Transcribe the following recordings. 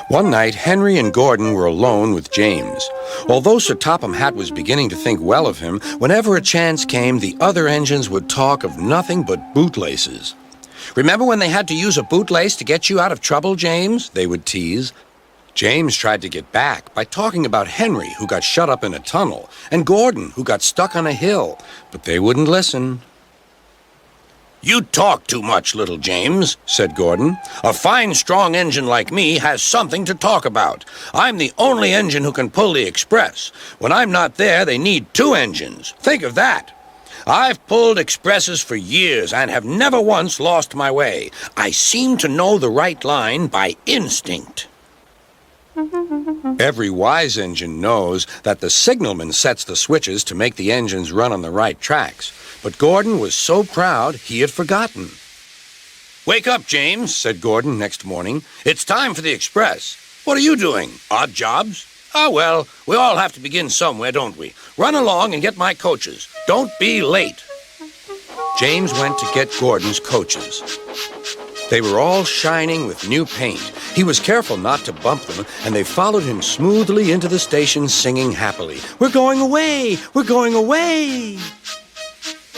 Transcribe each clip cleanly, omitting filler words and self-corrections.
One night, Henry and Gordon were alone with James. Although Sir Topham Hatt was beginning to think well of him, whenever a chance came, the other engines would talk of nothing but bootlaces. "Remember when they had to use a bootlace to get you out of trouble, James?" they would tease. James tried to get back by talking about Henry, who got shut up in a tunnel, and Gordon, who got stuck on a hill, but they wouldn't listen. "You talk too much, little James," said Gordon. "A fine, strong engine like me has something to talk about. I'm the only engine who can pull the express. When I'm not there, they need two engines. Think of that. I've pulled expresses for years and have never once lost my way. I seem to know the right line by instinct." Every wise engine knows that the signalman sets the switches to make the engines run on the right tracks. But Gordon was so proud he had forgotten. "Wake up, James," said Gordon next morning. "It's time for the express. What are you doing? Odd jobs? Ah, well, we all have to begin somewhere, don't we? Run along and get my coaches. Don't be late." James went to get Gordon's coaches. They were all shining with new paint. He was careful not to bump them, and they followed him smoothly into the station singing happily, "We're going away! We're going away!"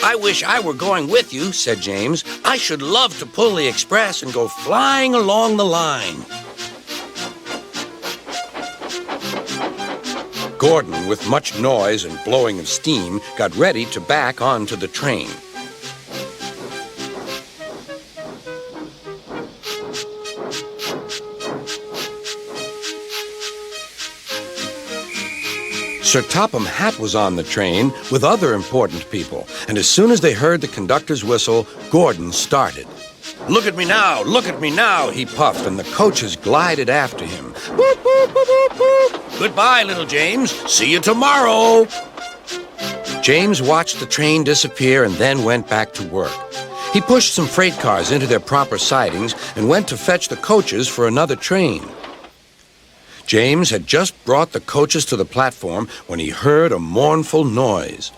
"I wish I were going with you," said James. "I should love to pull the express and go flying along the line." Gordon, with much noise and blowing of steam, got ready to back onto the train. Sir Topham Hatt was on the train with other important people, and as soon as they heard the conductor's whistle, Gordon started. "Look at me now," he puffed, and the coaches glided after him. "Boop, boop, boop, boop, boop. Goodbye, little James. See you tomorrow." James watched the train disappear and then went back to work. He pushed some freight cars into their proper sidings and went to fetch the coaches for another train. James had just brought the coaches to the platform when he heard a mournful noise.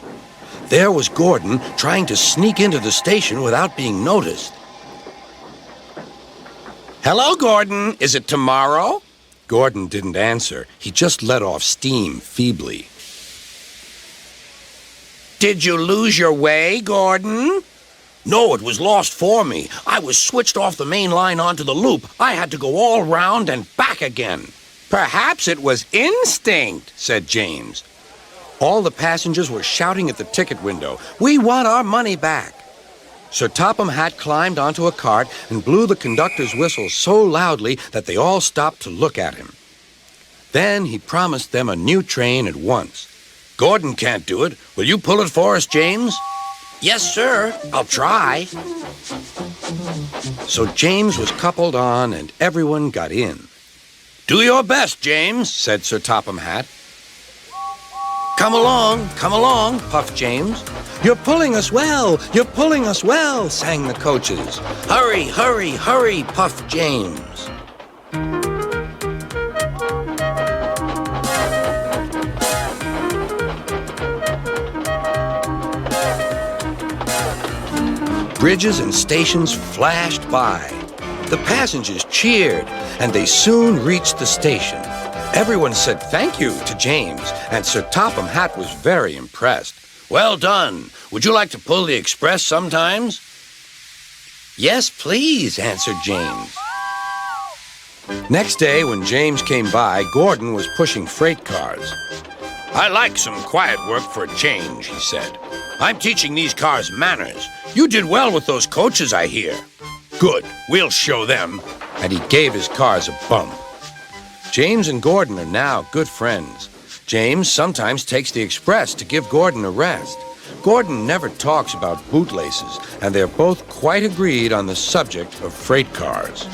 There was Gordon trying to sneak into the station without being noticed. "Hello, Gordon. Is it tomorrow?" Gordon didn't answer. He just let off steam feebly. "Did you lose your way, Gordon?" "No, it was lost for me. I was switched off the main line onto the loop. I had to go all round and back again." "Perhaps it was instinct," said James. All the passengers were shouting at the ticket window, "We want our money back." Sir Topham Hatt climbed onto a cart and blew the conductor's whistle so loudly that they all stopped to look at him. Then he promised them a new train at once. "Gordon can't do it. Will you pull it for us, James?" "Yes, sir. I'll try." So James was coupled on and everyone got in. "Do your best, James," said Sir Topham Hatt. Come along, puffed James. "You're pulling us well, sang the coaches. "Hurry, hurry, hurry," puffed James. Bridges and stations flashed by. The passengers cheered, and they soon reached the station. Everyone said thank you to James, and Sir Topham Hatt was very impressed. "Well done. Would you like to pull the express sometimes?" "Yes, please," answered James. Next day, when James came by, Gordon was pushing freight cars. "I like some quiet work for a change," he said. "I'm teaching these cars manners. You did well with those coaches, I hear." "Good. We'll show them." And he gave his cars a bump. James and Gordon are now good friends. James sometimes takes the express to give Gordon a rest. Gordon never talks about bootlaces, and they're both quite agreed on the subject of freight cars.